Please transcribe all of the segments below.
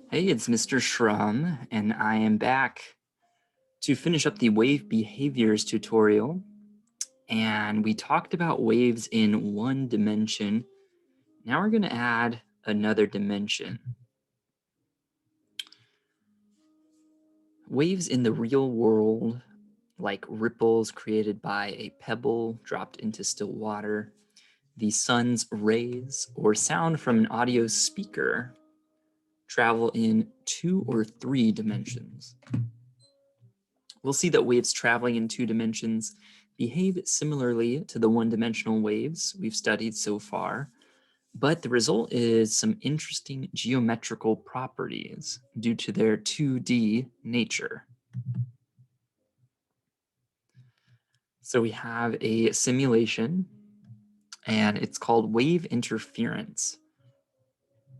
Hey, it's Mr. Shrum, and I am back to finish up the wave behaviors tutorial. And we talked about waves in one dimension. Now we're going to add another dimension. Waves in the real world, like ripples created by a pebble dropped into still water, the sun's rays, or sound from an audio speaker, travel in 2 or 3 dimensions. We'll see that waves traveling in 2 dimensions behave similarly to the one-dimensional waves we've studied so far, but the result is some interesting geometrical properties due to their 2D nature. So we have a simulation, and it's called wave interference.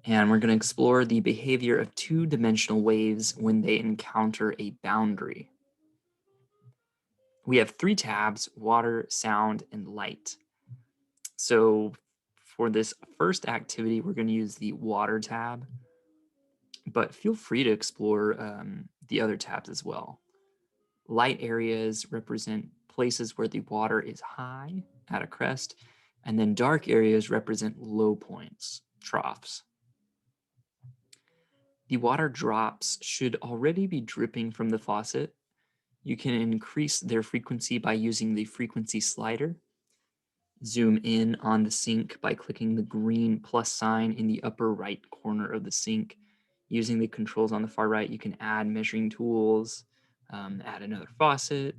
And we're going to explore the behavior of 2-dimensional waves when they encounter a boundary. We have 3 tabs: water, sound, and light. So for this first activity, we're going to use the water tab, but feel free to explore the other tabs as well. Light areas represent places where the water is high at a crest, and then dark areas represent low points, troughs. The water drops should already be dripping from the faucet. You can increase their frequency by using the frequency slider. Zoom in on the sink by clicking the green plus sign in the upper right corner of the sink. Using the controls on the far right, you can add measuring tools, add another faucet,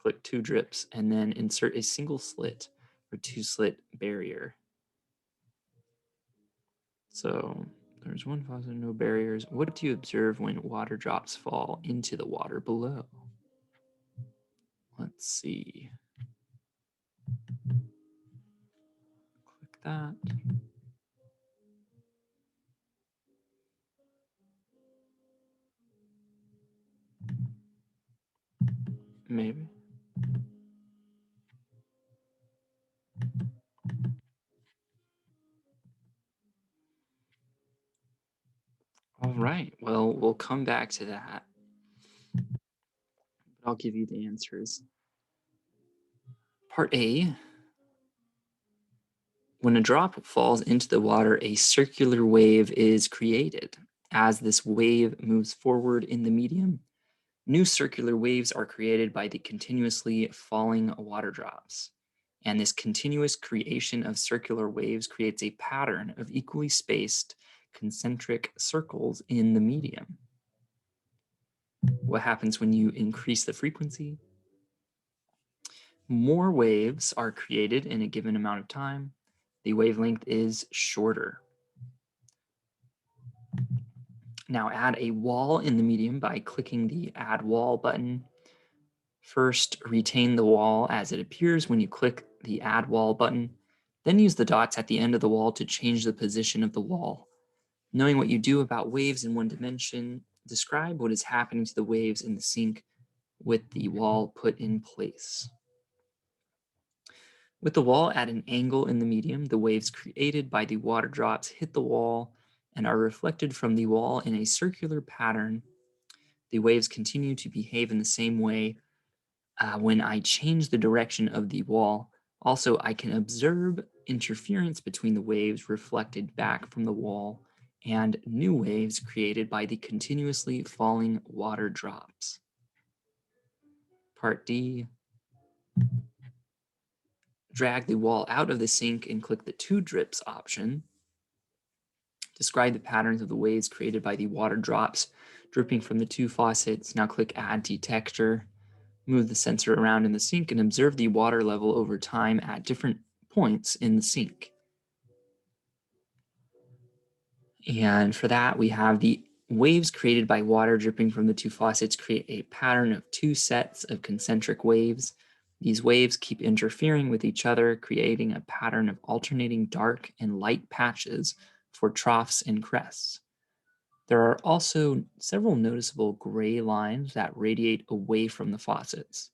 click 2 drips, and then insert a single slit or 2-slit barrier. So there's one faucet, no barriers. What do you observe when water drops fall into the water below? Let's see. Click that. Maybe. All right. Well, we'll come back to that. I'll give you the answers. Part A, when a drop falls into the water, a circular wave is created. As this wave moves forward in the medium, new circular waves are created by the continuously falling water drops. And this continuous creation of circular waves creates a pattern of equally spaced concentric circles in the medium. What happens when you increase the frequency? More waves are created in a given amount of time. The wavelength is shorter. Now add a wall in the medium by clicking the Add Wall button. First, retain the wall as it appears when you click the Add Wall button. Then use the dots at the end of the wall to change the position of the wall. Knowing what you do about waves in one dimension, describe what is happening to the waves in the sink with the wall put in place. With the wall at an angle in the medium, the waves created by the water drops hit the wall and are reflected from the wall in a circular pattern. The waves continue to behave in the same way when I change the direction of the wall. Also, I can observe interference between the waves reflected back from the wall and new waves created by the continuously falling water drops. Part D. Drag the wall out of the sink and click the 2 drips option. Describe the patterns of the waves created by the water drops dripping from the 2 faucets. Now click Add Detector. Move the sensor around in the sink and observe the water level over time at different points in the sink. And for that, we have the waves created by water dripping from the 2 faucets create a pattern of 2 sets of concentric waves. These waves keep interfering with each other, creating a pattern of alternating dark and light patches for troughs and crests. There are also several noticeable gray lines that radiate away from the faucets.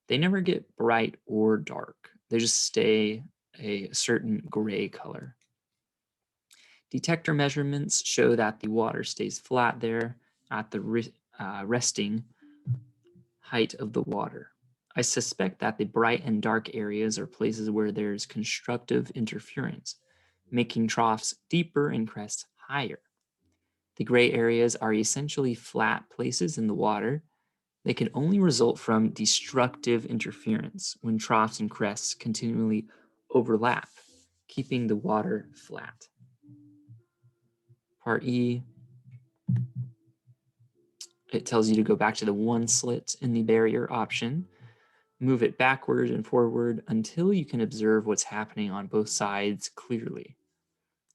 They never get bright or dark. They just stay a certain gray color. Detector measurements show that the water stays flat there at the resting height of the water. I suspect that the bright and dark areas are places where there's constructive interference, making troughs deeper and crests higher. The gray areas are essentially flat places in the water. They can only result from destructive interference when troughs and crests continually overlap, keeping the water flat. Part E, it tells you to go back to the one slit in the barrier option. Move it backward and forward until you can observe what's happening on both sides clearly.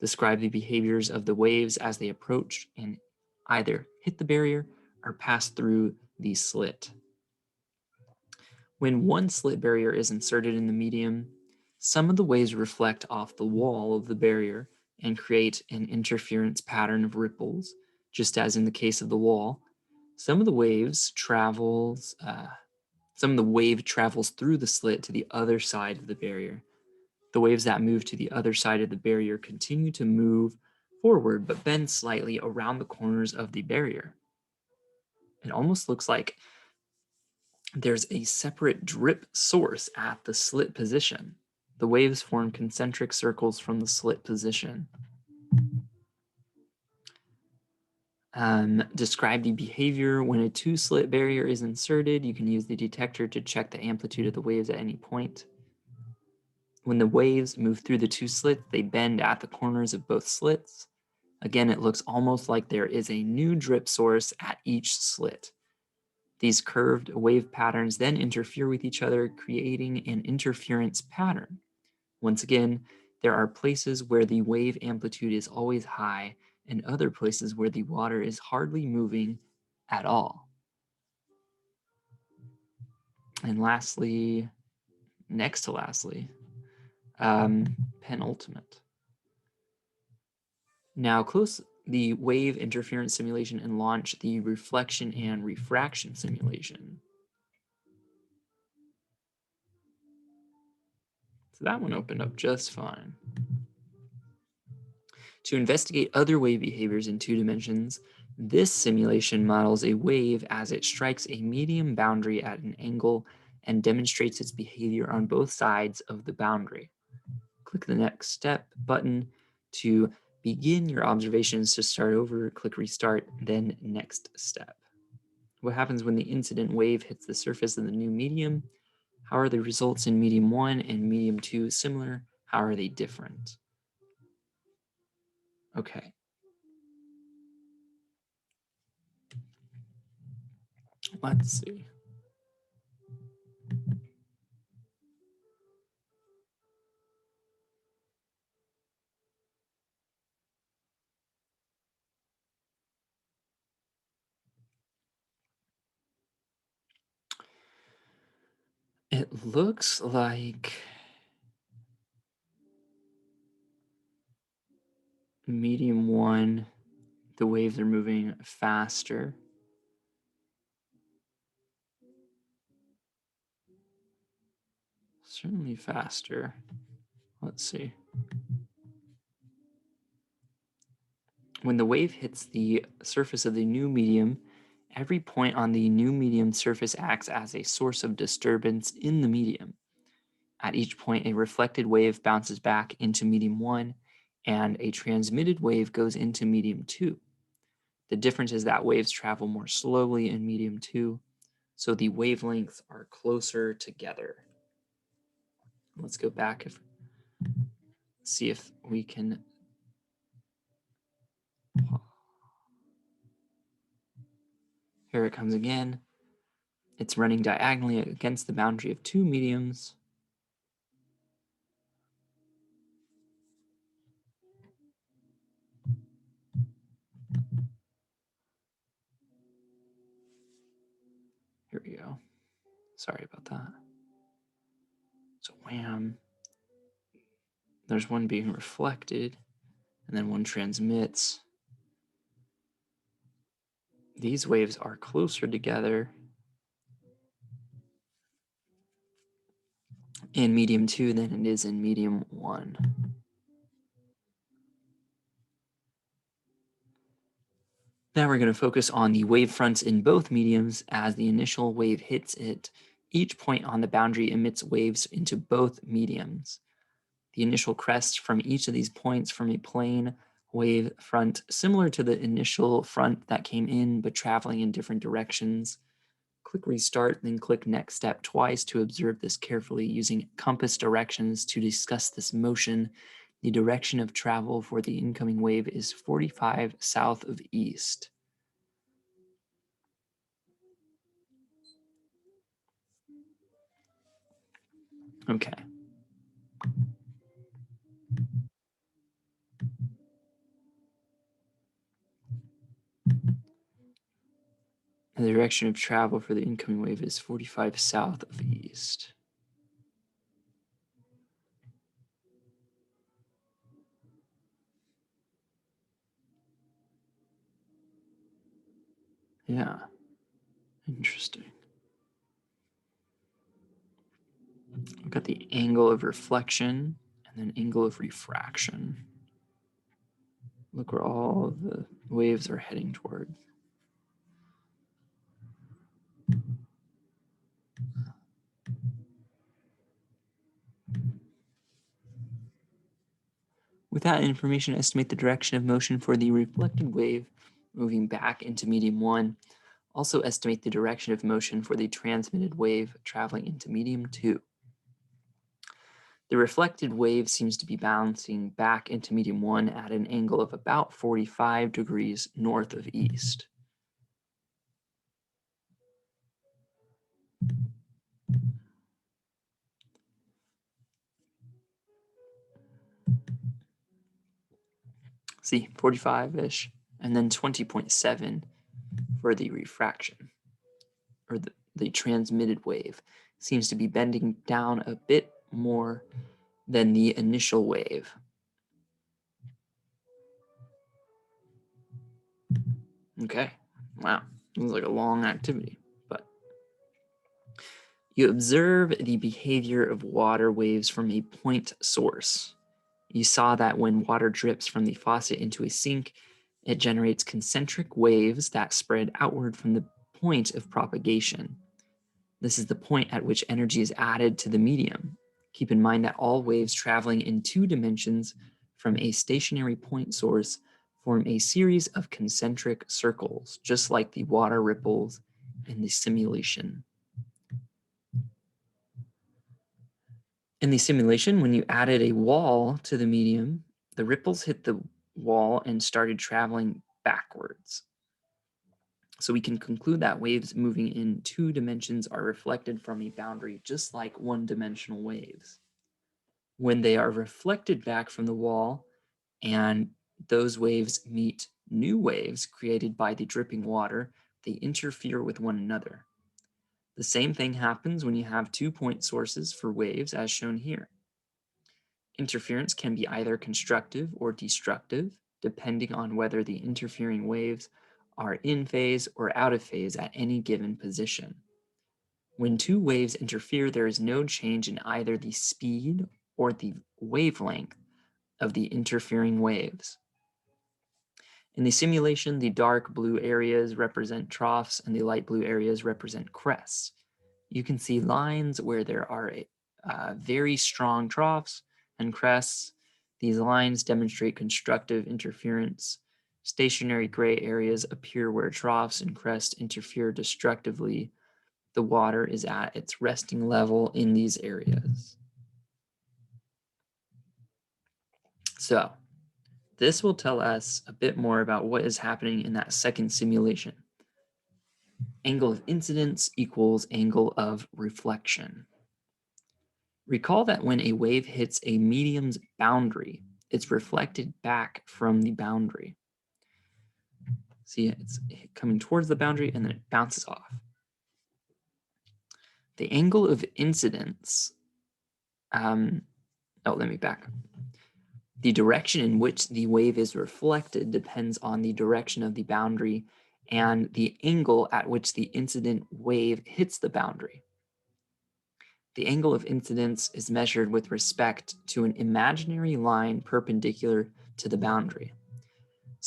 Describe the behaviors of the waves as they approach and either hit the barrier or pass through the slit. When one slit barrier is inserted in the medium, some of the waves reflect off the wall of the barrier and create an interference pattern of ripples, just as in the case of the wall. Some of the wave travels through the slit to the other side of the barrier. The waves that move to the other side of the barrier continue to move forward but bend slightly around the corners of the barrier. It almost looks like there's a separate drip source at the slit position. The waves form concentric circles from the slit position. Describe the behavior when a two-slit barrier is inserted. You can use the detector to check the amplitude of the waves at any point. When the waves move through the two slits, they bend at the corners of both slits. Again, it looks almost like there is a new drip source at each slit. These curved wave patterns then interfere with each other, creating an interference pattern. Once again, there are places where the wave amplitude is always high and other places where the water is hardly moving at all. And lastly, next to lastly, penultimate. Now close the wave interference simulation and launch the reflection and refraction simulation. So that one opened up just fine. To investigate other wave behaviors in 2 dimensions, this simulation models a wave as it strikes a medium boundary at an angle and demonstrates its behavior on both sides of the boundary. Click the next step button to begin your observations. To start over, click restart, then next step. What happens when the incident wave hits the surface of the new medium? How are the results in medium 1 and medium 2 similar? How are they different? Okay. Let's see. It looks like medium 1, the waves are moving faster. Certainly faster. Let's see. When the wave hits the surface of the new medium, every point on the new medium surface acts as a source of disturbance in the medium. At each point, a reflected wave bounces back into medium 1, and a transmitted wave goes into medium 2. The difference is that waves travel more slowly in medium 2, so the wavelengths are closer together. Let's go back and see if we can. Here it comes again. It's running diagonally against the boundary of 2 mediums. Here we go. Sorry about that. So wham. There's one being reflected, and then one transmits. These waves are closer together in medium 2 than it is in medium 1. Now we're going to focus on the wave fronts in both mediums. As the initial wave hits it, each point on the boundary emits waves into both mediums. The initial crest from each of these points from a plane wave front, similar to the initial front that came in, but traveling in different directions. Click restart, then click next step twice to observe this carefully using compass directions to discuss this motion. The direction of travel for the incoming wave is 45 south of east. Okay. And the direction of travel for the incoming wave is 45 south of east. Yeah. Interesting. We've got the angle of reflection and then angle of refraction. Look where all the waves are heading toward. With that information, estimate the direction of motion for the reflected wave moving back into medium 1. Also estimate the direction of motion for the transmitted wave traveling into medium 2. The reflected wave seems to be bouncing back into medium 1 at an angle of about 45 degrees north of east. See, 45-ish, and then 20.7 for the refraction, or the transmitted wave. Seems to be bending down a bit more than the initial wave. Okay, wow, it was like a long activity, but you observe the behavior of water waves from a point source. You saw that when water drips from the faucet into a sink, it generates concentric waves that spread outward from the point of propagation. This is the point at which energy is added to the medium. Keep in mind that all waves traveling in 2 dimensions from a stationary point source form a series of concentric circles, just like the water ripples in the simulation. In the simulation, when you added a wall to the medium, the ripples hit the wall and started traveling backwards. So we can conclude that waves moving in 2 dimensions are reflected from a boundary, just like one-dimensional waves. When they are reflected back from the wall and those waves meet new waves created by the dripping water, they interfere with one another. The same thing happens when you have 2 point sources for waves as shown here. Interference can be either constructive or destructive, depending on whether the interfering waves are in phase or out of phase at any given position. When 2 waves interfere, there is no change in either the speed or the wavelength of the interfering waves. In the simulation, the dark blue areas represent troughs and the light blue areas represent crests. You can see lines where there are very strong troughs and crests. These lines demonstrate constructive interference. Stationary gray areas appear where troughs and crests interfere destructively. The water is at its resting level in these areas. So this will tell us a bit more about what is happening in that second simulation. Angle of incidence equals angle of reflection. Recall that when a wave hits a medium's boundary, it's reflected back from the boundary. See, it's coming towards the boundary and then it bounces off. The angle of incidence, let me back. The direction in which the wave is reflected depends on the direction of the boundary and the angle at which the incident wave hits the boundary. The angle of incidence is measured with respect to an imaginary line perpendicular to the boundary.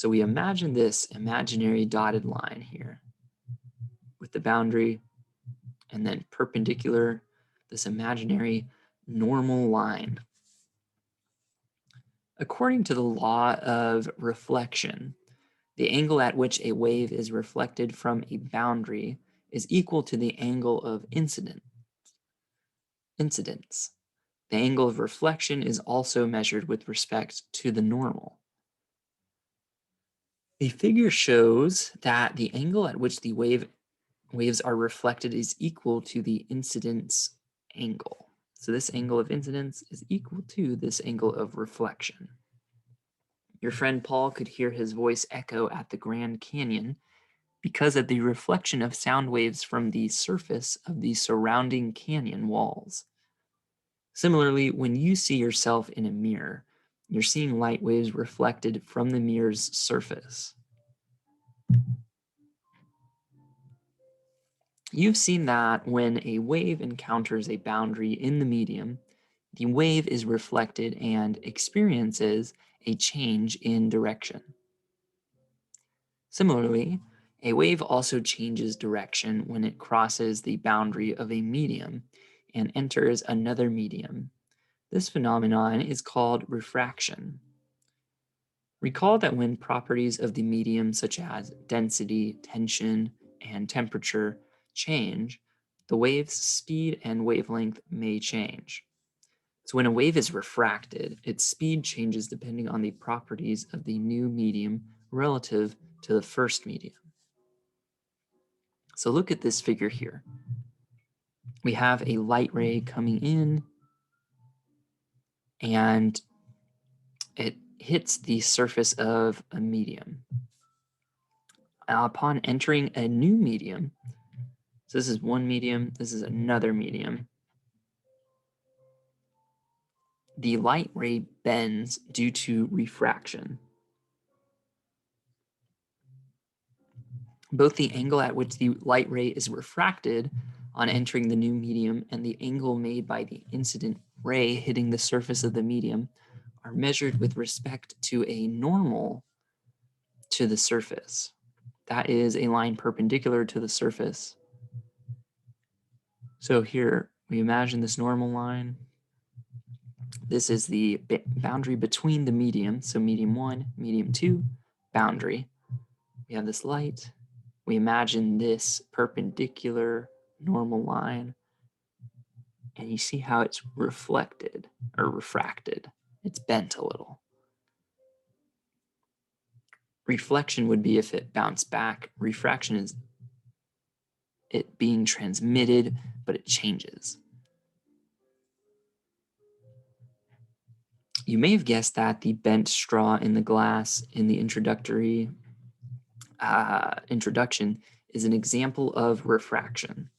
So we imagine this imaginary dotted line here with the boundary, and then perpendicular, this imaginary normal line. According to the law of reflection, the angle at which a wave is reflected from a boundary is equal to the angle of incidence. The angle of reflection is also measured with respect to the normal. The figure shows that the angle at which the waves are reflected is equal to the incidence angle. So this angle of incidence is equal to this angle of reflection. Your friend Paul could hear his voice echo at the Grand Canyon because of the reflection of sound waves from the surface of the surrounding canyon walls. Similarly, when you see yourself in a mirror, you're seeing light waves reflected from the mirror's surface. You've seen that when a wave encounters a boundary in the medium, the wave is reflected and experiences a change in direction. Similarly, a wave also changes direction when it crosses the boundary of a medium and enters another medium. This phenomenon is called refraction. Recall that when properties of the medium, such as density, tension, and temperature, change, the wave's speed and wavelength may change. So when a wave is refracted, its speed changes depending on the properties of the new medium relative to the first medium. So look at this figure here. We have a light ray coming in, and it hits the surface of a medium. Upon entering a new medium, so this is one medium, this is another medium, the light ray bends due to refraction. Both the angle at which the light ray is refracted on entering the new medium and the angle made by the incident ray hitting the surface of the medium are measured with respect to a normal to the surface. That is a line perpendicular to the surface. So here we imagine this normal line. This is the boundary between the medium. So medium 1, medium 2, boundary. We have this light. We imagine this perpendicular normal line. And you see how it's reflected or refracted. It's bent a little. Reflection would be if it bounced back. Refraction is it being transmitted, but it changes. You may have guessed that the bent straw in the glass in the introduction is an example of refraction.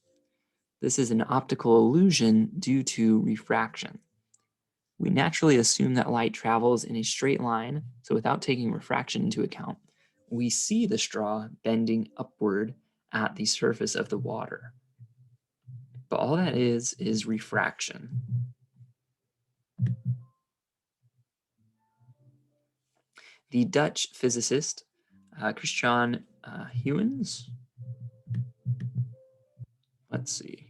This is an optical illusion due to refraction. We naturally assume that light travels in a straight line, so without taking refraction into account, we see the straw bending upward at the surface of the water. But all that is refraction. The Dutch physicist Christian Huygens, let's see.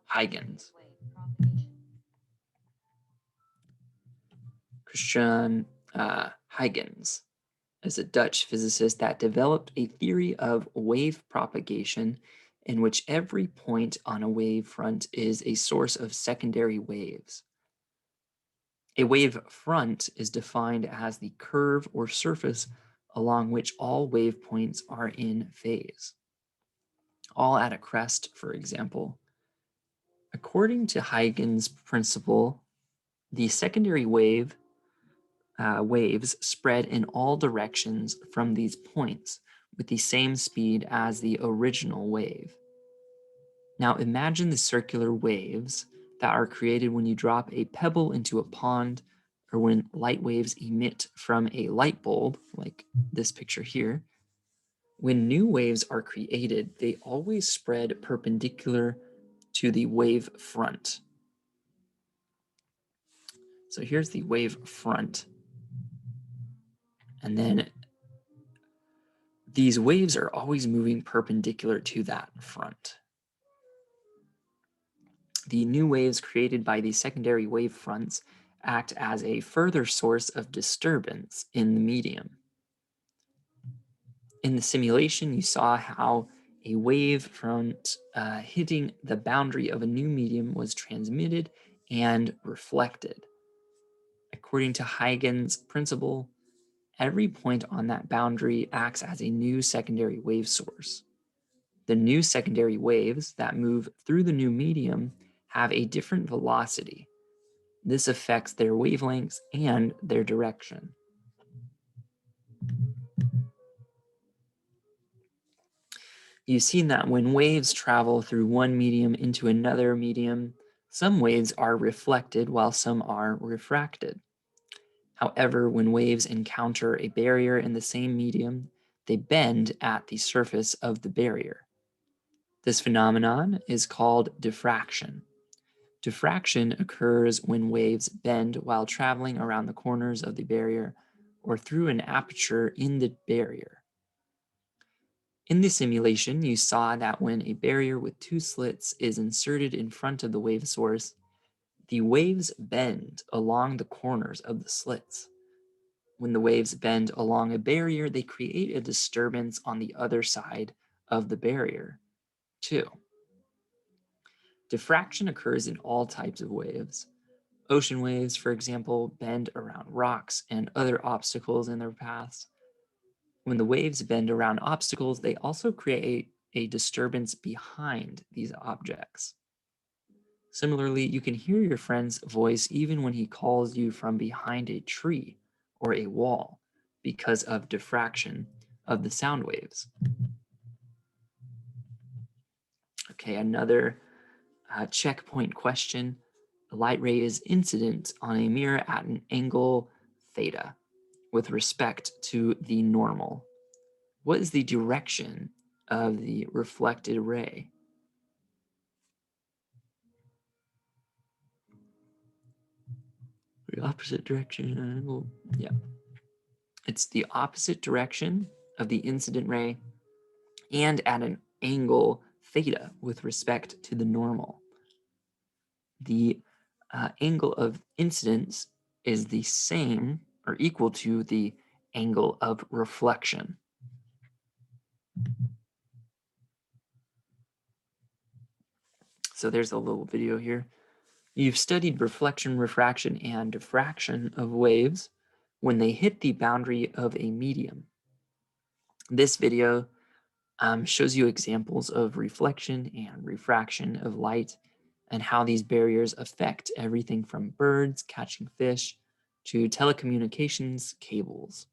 Huygens. Christian Huygens is a Dutch physicist that developed a theory of wave propagation in which every point on a wave front is a source of secondary waves. A wave front is defined as the curve or surface along which all wave points are in phase, all at a crest, for example. According to Huygens' principle, the secondary waves spread in all directions from these points with the same speed as the original wave. Now imagine the circular waves that are created when you drop a pebble into a pond or when light waves emit from a light bulb, like this picture here. When new waves are created, they always spread perpendicular to the wave front. So here's the wave front. And then these waves are always moving perpendicular to that front. The new waves created by these secondary wave fronts act as a further source of disturbance in the medium. In the simulation, you saw how a wave front hitting the boundary of a new medium was transmitted and reflected. According to Huygens' principle, every point on that boundary acts as a new secondary wave source. The new secondary waves that move through the new medium have a different velocity. This affects their wavelengths and their direction. You've seen that when waves travel through one medium into another medium, some waves are reflected while some are refracted. However, when waves encounter a barrier in the same medium, they bend at the surface of the barrier. This phenomenon is called diffraction. Diffraction occurs when waves bend while traveling around the corners of the barrier or through an aperture in the barrier. In the simulation, you saw that when a barrier with two slits is inserted in front of the wave source, the waves bend along the corners of the slits. When the waves bend along a barrier, they create a disturbance on the other side of the barrier, too. Diffraction occurs in all types of waves. Ocean waves, for example, bend around rocks and other obstacles in their paths. When the waves bend around obstacles, they also create a disturbance behind these objects. Similarly, you can hear your friend's voice even when he calls you from behind a tree or a wall because of diffraction of the sound waves. Okay, another checkpoint question. A light ray is incident on a mirror at an angle theta with respect to the normal. What is the direction of the reflected ray? The opposite direction angle. Yeah. It's the opposite direction of the incident ray and at an angle theta with respect to the normal. The angle of incidence is the same or equal to the angle of reflection. So there's a little video here. You've studied reflection, refraction, and diffraction of waves when they hit the boundary of a medium. This video shows you examples of reflection and refraction of light and how these barriers affect everything from birds catching fish to telecommunications cables.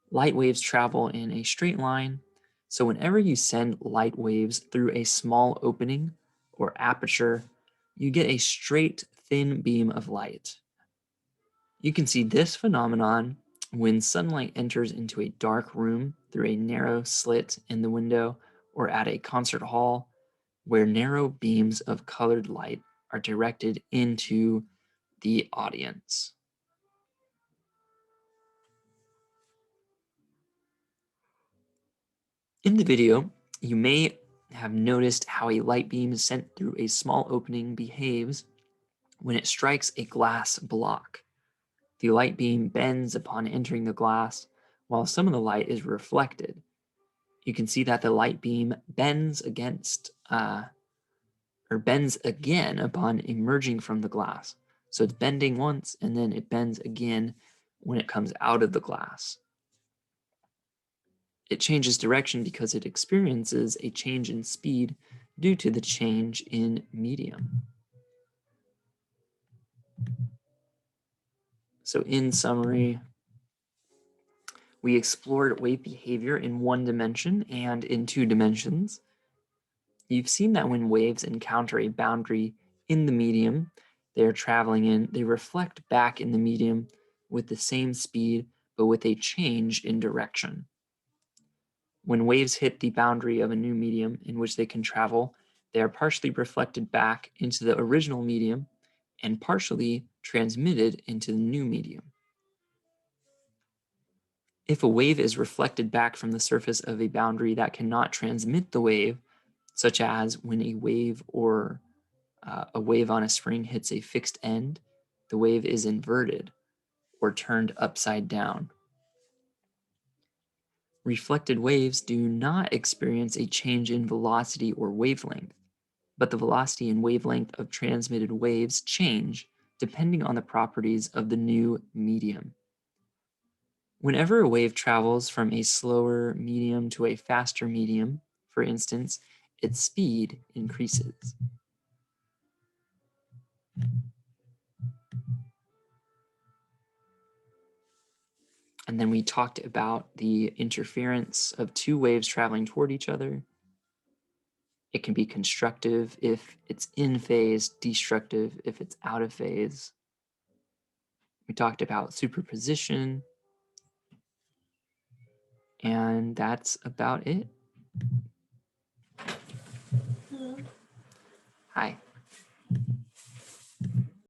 Light waves travel in a straight line, so whenever you send light waves through a small opening or aperture, you get a straight, thin beam of light. You can see this phenomenon when sunlight enters into a dark room through a narrow slit in the window or at a concert hall where narrow beams of colored light are directed into the audience. In the video, you may have noticed how a light beam sent through a small opening behaves when it strikes a glass block. The light beam bends upon entering the glass, while some of the light is reflected. You can see that the light beam bends bends again upon emerging from the glass. So it's bending once and then it bends again when it comes out of the glass. It changes direction because it experiences a change in speed due to the change in medium. So in summary, we explored wave behavior in one dimension and in two dimensions. You've seen that when waves encounter a boundary in the medium they are traveling in, they reflect back in the medium with the same speed, but with a change in direction. When waves hit the boundary of a new medium in which they can travel, they are partially reflected back into the original medium and partially transmitted into the new medium. If a wave is reflected back from the surface of a boundary that cannot transmit the wave, such as when a wave or a wave on a spring hits a fixed end, the wave is inverted or turned upside down. Reflected waves do not experience a change in velocity or wavelength, but the velocity and wavelength of transmitted waves change depending on the properties of the new medium. Whenever a wave travels from a slower medium to a faster medium, for instance, its speed increases. And then we talked about the interference of two waves traveling toward each other. It can be constructive if it's in phase, destructive if it's out of phase. We talked about superposition, and that's about it. Hi.